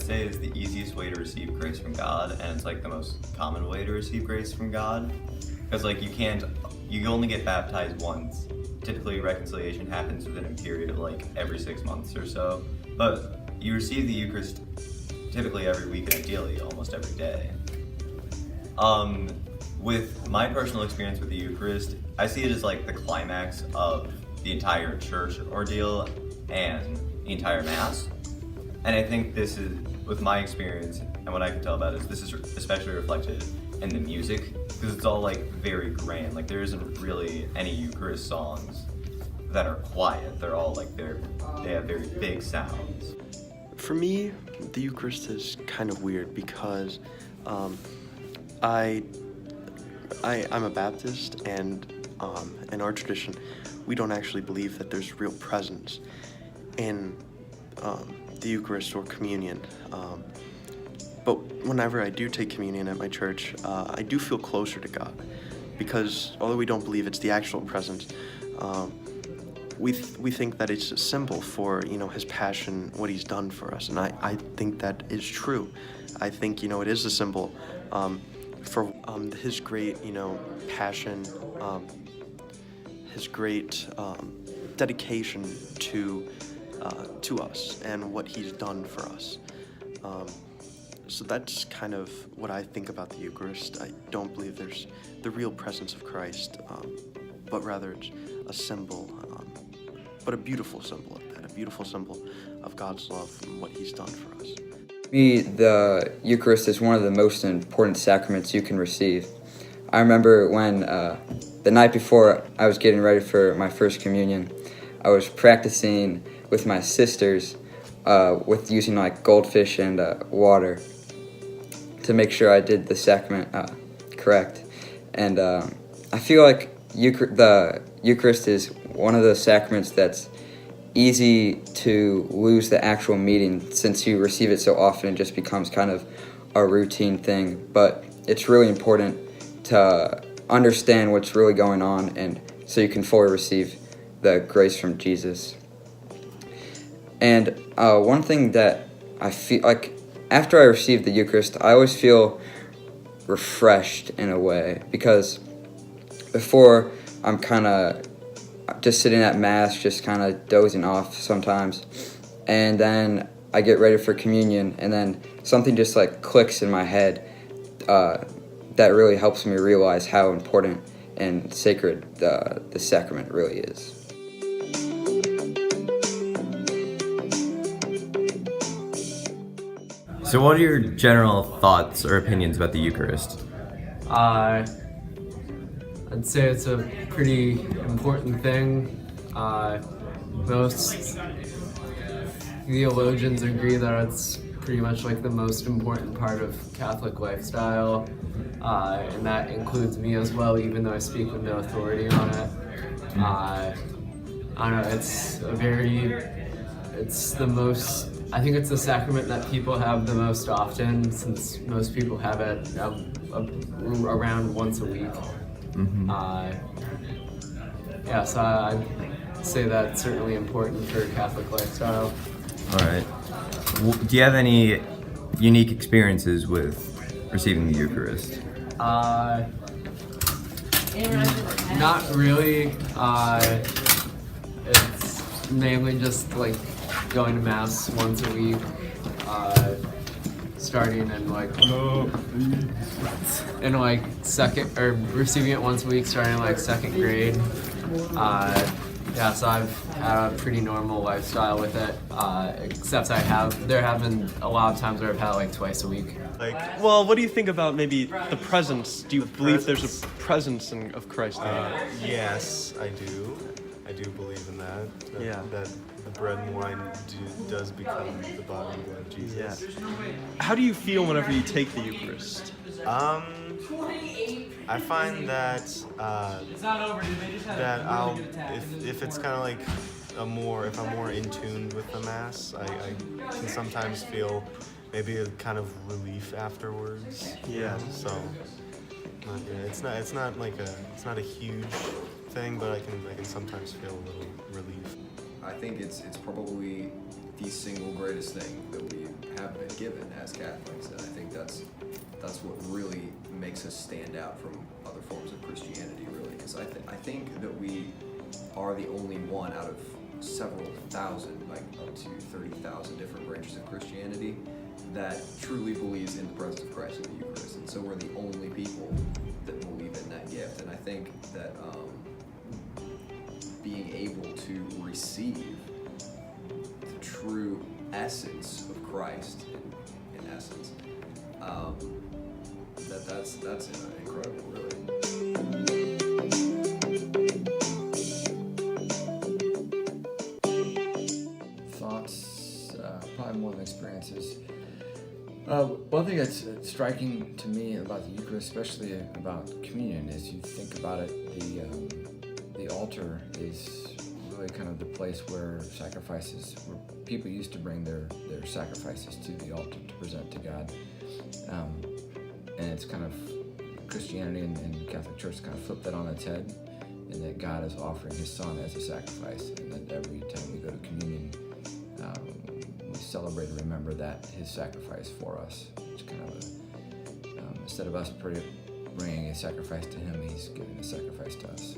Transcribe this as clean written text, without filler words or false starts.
say is the easiest way to receive grace from God, and it's like the most common way to receive grace from God. Because like you only get baptized once. Typically reconciliation happens within a period of like every 6 months or so. But you receive the Eucharist typically every week and ideally almost every day. With my personal experience with the Eucharist, I see it as like the climax of the entire church ordeal and the entire Mass. And I think this is, with my experience and what I can tell about it, this is especially reflected in the music, because it's all like very grand. Like there isn't really any Eucharist songs that are quiet. They're all like they have very big sounds. For me, the Eucharist is kind of weird because I'm a Baptist, and in our tradition, we don't actually believe that there's real presence in the Eucharist or communion. But whenever I do take communion at my church, I do feel closer to God, because although we don't believe it's the actual presence, we think that it's a symbol for, his passion, what he's done for us, and I think that is true. I think, it is a symbol for his great, passion, his great dedication to us and what he's done for us. So that's kind of what I think about the Eucharist. I don't believe there's the real presence of Christ, but rather it's a symbol, but a beautiful symbol of that, a beautiful symbol of God's love and what he's done for us. For me, the Eucharist is one of the most important sacraments you can receive. I remember when the night before I was getting ready for my first communion, I was practicing with my sisters with using like goldfish and water to make sure I did the sacrament correct. And I feel like the Eucharist is one of those sacraments that's easy to lose the actual meaning, since you receive it so often. It just becomes kind of a routine thing. But it's really important to understand what's really going on, and so you can fully receive the grace from Jesus. And one thing that I feel like after I receive the Eucharist, I always feel refreshed in a way, because before I'm kind of just sitting at Mass, just kind of dozing off sometimes, and then I get ready for communion, and then something just like clicks in my head that really helps me realize how important and sacred the sacrament really is. So what are your general thoughts or opinions about the Eucharist? I'd say it's a pretty important thing. Most theologians agree that it's pretty much like the most important part of Catholic lifestyle, and that includes me as well, even though I speak with no authority on it. I don't know, I think it's the sacrament that people have the most often, since most people have it around once a week. Mm-hmm. So I'd say that's certainly important for Catholic lifestyle. All right. Do you have any unique experiences with receiving the Eucharist? Not really. It's mainly just like going to Mass once a week, starting receiving it once a week, starting in like second grade. So I've had a pretty normal lifestyle with it, except there have been a lot of times where I've had it like twice a week. Well, what do you think about maybe the presence? Do you believe there's a presence of Christ there? Yes, I do. I do believe in that. That the bread and wine does become the body and blood of Jesus. Yeah. How do you feel whenever you take the Eucharist? I find that if it's kind of like if I'm more in tune with the Mass, I can sometimes feel maybe a kind of relief afterwards. Yeah. So it's not a huge thing, but I can sometimes feel a little relief. I think it's probably the single greatest thing that we have been given as Catholics, and I think that's what really makes us stand out from other forms of Christianity, really, because I think that we are the only one out of several thousand, like up to 30,000 different branches of Christianity, that truly believes in the presence of Christ in the Eucharist, and so we're the only people that believe in that gift. And I think that being able to receive the true essence of Christ, in essence, that's incredible, really. Thoughts, probably more than experiences. One thing that's striking to me about the Eucharist, especially about communion, is you think about it, the altar is really kind of the place where people used to bring their sacrifices to the altar to present to God. And it's kind of Christianity and the Catholic Church kind of flipped that on its head, and that God is offering His Son as a sacrifice, and that every time we go to communion, we celebrate and remember that His sacrifice for us. It's kind of instead of us bringing a sacrifice to Him, He's giving a sacrifice to us.